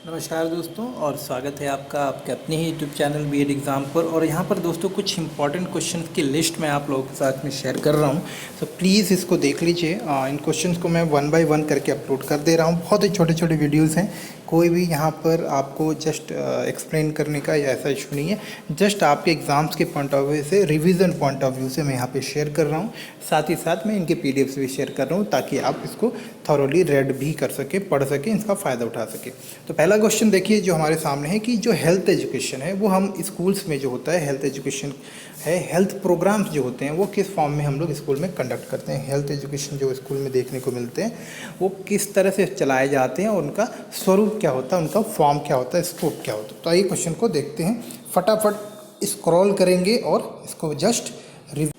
नमस्कार दोस्तों और स्वागत है आपका आपके अपने ही यूट्यूब चैनल बीएड एग्ज़ाम पर। और यहाँ पर दोस्तों कुछ इंपॉर्टेंट क्वेश्चंस की लिस्ट मैं आप लोगों के साथ में शेयर कर रहा हूँ। तो प्लीज़ इसको देख लीजिए। इन क्वेश्चंस को मैं 1 बाय 1 करके अपलोड कर दे रहा हूँ। बहुत ही छोटे छोटे वीडियोज़ हैं, कोई भी यहाँ पर आपको जस्ट एक्सप्लेन करने का या ऐसा इशू नहीं है। जस्ट आपके एग्ज़ाम्स के पॉइंट ऑफ व्यू से, रिवीजन पॉइंट ऑफ व्यू से मैं यहाँ पे शेयर कर रहा हूँ। साथ ही साथ मैं इनके पीडीएफ्स भी शेयर कर रहा हूँ ताकि आप इसको थॉरोली रेड भी कर सके, पढ़ सके, इसका फ़ायदा उठा सके। तो पहला क्वेश्चन देखिए जो हमारे सामने है कि जो हेल्थ एजुकेशन है वो हम स्कूल्स में जो होता है हेल्थ एजुकेशन है, हेल्थ प्रोग्राम्स जो होते हैं वो किस फॉर्म में हम लोग स्कूल में कंडक्ट करते हैं। हेल्थ एजुकेशन जो स्कूल में देखने को मिलते हैं वो किस तरह से चलाए जाते हैं और उनका स्वरूप क्या होता है, उनका फॉर्म क्या होता है, स्कोप क्या होता है। तो आइए क्वेश्चन को देखते हैं, फटाफट स्क्रॉल करेंगे और इसको जस्ट रिव्यू।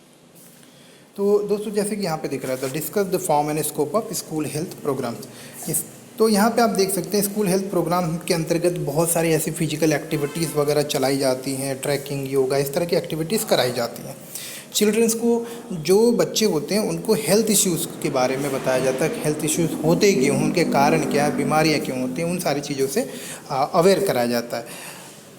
तो दोस्तों जैसे कि यहाँ पे दिख रहा था, discuss the form and scope of school health programs. तो यहाँ पे आप देख सकते हैं स्कूल हेल्थ प्रोग्राम के अंतर्गत बहुत सारी ऐसी फिजिकल एक्टिविटीज़ वगैरह चलाई जाती हैं, ट्रैकिंग, योगा, इस तरह की एक्टिविटीज़ कराई जाती हैं। चिल्ड्रंस को, जो बच्चे होते हैं उनको हेल्थ इश्यूज़ के बारे में बताया जाता है, हेल्थ इश्यूज़ होते क्यों, उनके कारण क्या है, बीमारियाँ क्यों होती हैं, उन सारी चीज़ों से अवेयर कराया जाता है।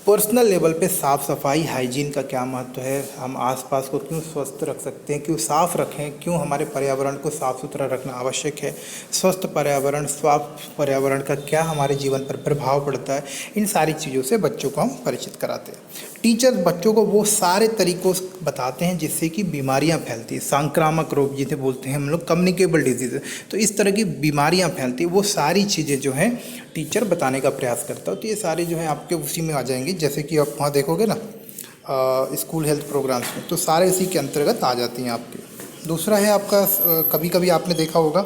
पर्सनल लेवल पे साफ़ सफाई, हाइजीन का क्या महत्व है, हम आसपास को क्यों स्वस्थ रख सकते हैं, क्यों साफ़ रखें, क्यों हमारे पर्यावरण को साफ़ सुथरा रखना आवश्यक है, स्वस्थ पर्यावरण, स्वास्थ्य पर्यावरण का क्या हमारे जीवन पर प्रभाव पड़ता है, इन सारी चीज़ों से बच्चों को हम परिचित कराते हैं। टीचर बच्चों को वो सारे तरीक़ों बताते हैं जिससे कि बीमारियां फैलती हैं, संक्रामक रोग जिसे बोलते हैं हम लोग, कम्युनिकेबल डिजीज़। तो इस तरह की बीमारियां फैलती हैं, वो सारी चीज़ें जो हैं टीचर बताने का प्रयास करता है। तो ये सारे जो हैं आपके उसी में आ जाएंगे, जैसे कि आप वहाँ देखोगे ना स्कूल हेल्थ प्रोग्राम्स में, तो सारे इसी के अंतर्गत आ जाती हैं आपके। दूसरा है आपका, कभी कभी आपने देखा होगा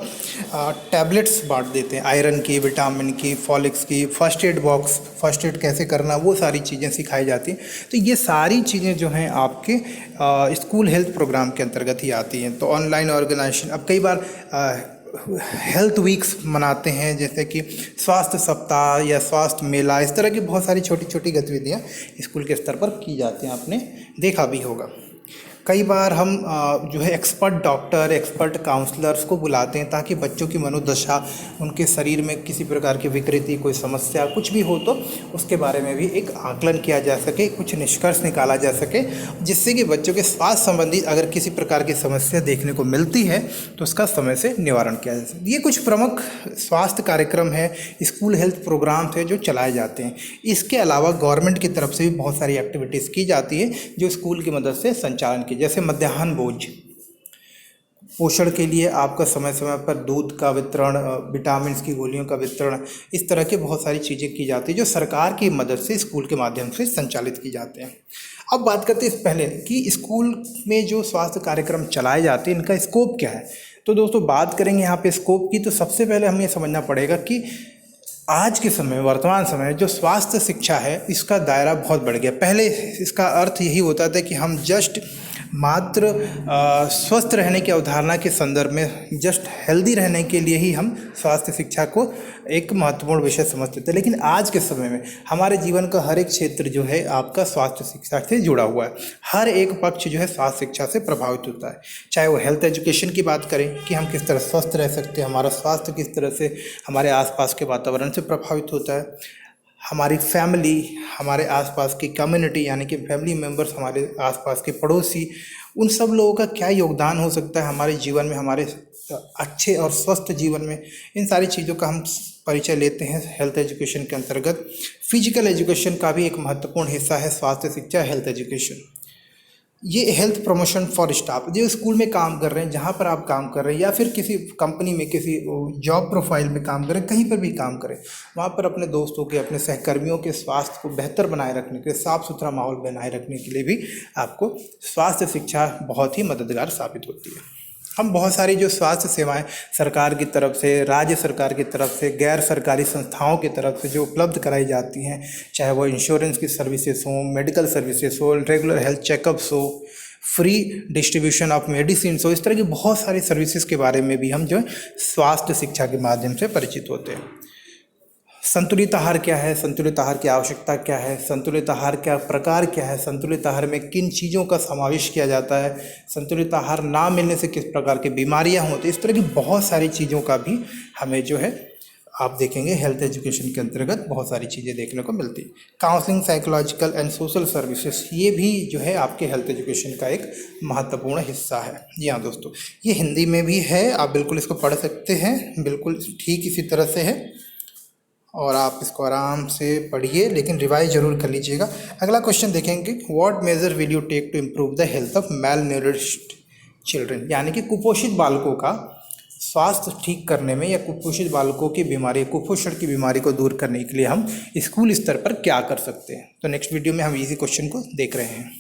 टैबलेट्स बांट देते हैं, आयरन की, विटामिन की, फॉलिक्स की, first aid box, first aid कैसे करना, वो सारी चीज़ें सिखाई जाती हैं। तो ये सारी चीज़ें जो हैं आपके स्कूल हेल्थ प्रोग्राम के अंतर्गत ही आती हैं। तो ऑनलाइन ऑर्गेनाइजेशन, अब कई बार हेल्थ वीक्स मनाते हैं, जैसे कि स्वास्थ्य सप्ताह या स्वास्थ्य मेला, इस तरह की बहुत सारी छोटी छोटी गतिविधियाँ स्कूल के स्तर पर की जाती हैं, आपने देखा भी होगा। कई बार हम जो है एक्सपर्ट डॉक्टर, एक्सपर्ट काउंसलर्स को बुलाते हैं ताकि बच्चों की मनोदशा, उनके शरीर में किसी प्रकार की विकृति, कोई समस्या कुछ भी हो तो उसके बारे में भी एक आकलन किया जा सके, कुछ निष्कर्ष निकाला जा सके, जिससे कि बच्चों के स्वास्थ्य संबंधी अगर किसी प्रकार की समस्या देखने को मिलती है तो उसका समय से निवारण किया जा सके। ये कुछ प्रमुख स्वास्थ्य कार्यक्रम है, स्कूल हेल्थ प्रोग्राम थे जो चलाए जाते हैं। इसके अलावा गवर्नमेंट की तरफ से भी बहुत सारी एक्टिविटीज़ की जाती है जो स्कूल की मदद से संचालन की, जैसे मध्याह्न भोज, पोषण के लिए आपका समय समय पर दूध का वितरण, विटामिन की गोलियों का वितरण, इस तरह की बहुत सारी चीज़ें की जाती है जो सरकार की मदद से स्कूल के माध्यम से संचालित की जाते हैं। अब बात करते हैं इस पहले कि स्कूल में जो स्वास्थ्य कार्यक्रम चलाए जाते हैं इनका स्कोप क्या है। तो दोस्तों बात करेंगे यहाँ पे स्कोप की, तो सबसे पहले हमें समझना पड़ेगा कि आज के समय, वर्तमान समय जो स्वास्थ्य शिक्षा है इसका दायरा बहुत बढ़ गया। पहले इसका अर्थ यही होता था कि हम जस्ट मात्र स्वस्थ रहने की अवधारणा के संदर्भ में, जस्ट हेल्दी रहने के लिए ही हम स्वास्थ्य शिक्षा को एक महत्वपूर्ण विषय समझते थे। लेकिन आज के समय में हमारे जीवन का हर एक क्षेत्र जो है आपका स्वास्थ्य शिक्षा से जुड़ा हुआ है। हर एक पक्ष जो है स्वास्थ्य शिक्षा से प्रभावित होता है, चाहे वो हेल्थ एजुकेशन की बात करें कि हम किस तरह स्वस्थ रह सकते हैं, हमारा स्वास्थ्य किस तरह से हमारे आसपास के वातावरण से प्रभावित होता है, हमारी फैमिली, हमारे आसपास की कम्युनिटी यानी कि फैमिली मेम्बर्स, हमारे आसपास के पड़ोसी, उन सब लोगों का क्या योगदान हो सकता है हमारे जीवन में, हमारे अच्छे और स्वस्थ जीवन में, इन सारी चीज़ों का हम परिचय लेते हैं हेल्थ एजुकेशन के अंतर्गत। फिजिकल एजुकेशन का भी एक महत्वपूर्ण हिस्सा है स्वास्थ्य शिक्षा, हेल्थ एजुकेशन। ये हेल्थ प्रमोशन फॉर स्टाफ, जो स्कूल में काम कर रहे हैं, जहाँ पर आप काम कर रहे हैं, या फिर किसी कंपनी में, किसी जॉब प्रोफाइल में काम करें, कहीं पर भी काम करें, वहाँ पर अपने दोस्तों के, अपने सहकर्मियों के स्वास्थ्य को बेहतर बनाए रखने के लिए, साफ़ सुथरा माहौल बनाए रखने के लिए भी आपको स्वास्थ्य शिक्षा बहुत ही मददगार साबित होती है। हम बहुत सारी जो स्वास्थ्य सेवाएं सरकार की तरफ से, राज्य सरकार की तरफ से, गैर सरकारी संस्थाओं की तरफ से जो उपलब्ध कराई जाती हैं, चाहे वो इंश्योरेंस की सर्विसेज हो, मेडिकल सर्विसेज हो, रेगुलर हेल्थ चेकअप्स हो, फ्री डिस्ट्रीब्यूशन ऑफ मेडिसिन हो, इस तरह की बहुत सारी सर्विसेज के बारे में भी हम जो है स्वास्थ्य शिक्षा के माध्यम से परिचित होते हैं। संतुलित आहार क्या है, संतुलित आहार की आवश्यकता क्या है, संतुलित आहार का प्रकार क्या है, संतुलित आहार में किन चीज़ों का समावेश किया जाता है, संतुलित आहार ना मिलने से किस प्रकार की बीमारियां होती हैं, इस तरह की बहुत सारी चीज़ों का भी हमें जो है आप देखेंगे हेल्थ एजुकेशन के अंतर्गत बहुत सारी चीज़ें देखने को मिलती है। Counselling, psychological and social services, ये भी जो है आपके हेल्थ एजुकेशन का एक महत्वपूर्ण हिस्सा है। जी हाँ दोस्तों, ये हिंदी में भी है, आप बिल्कुल इसको पढ़ सकते हैं, बिल्कुल ठीक इसी तरह से है और आप इसको आराम से पढ़िए, लेकिन रिवाइज जरूर कर लीजिएगा। अगला क्वेश्चन देखेंगे, what measure will you take to improve the health of malnourished children, यानी कि कुपोषित बालकों का स्वास्थ्य ठीक करने में या कुपोषित बालकों की बीमारी, कुपोषण की बीमारी को दूर करने के लिए हम स्कूल स्तर पर क्या कर सकते हैं। तो नेक्स्ट वीडियो में हम इसी क्वेश्चन को देख रहे हैं।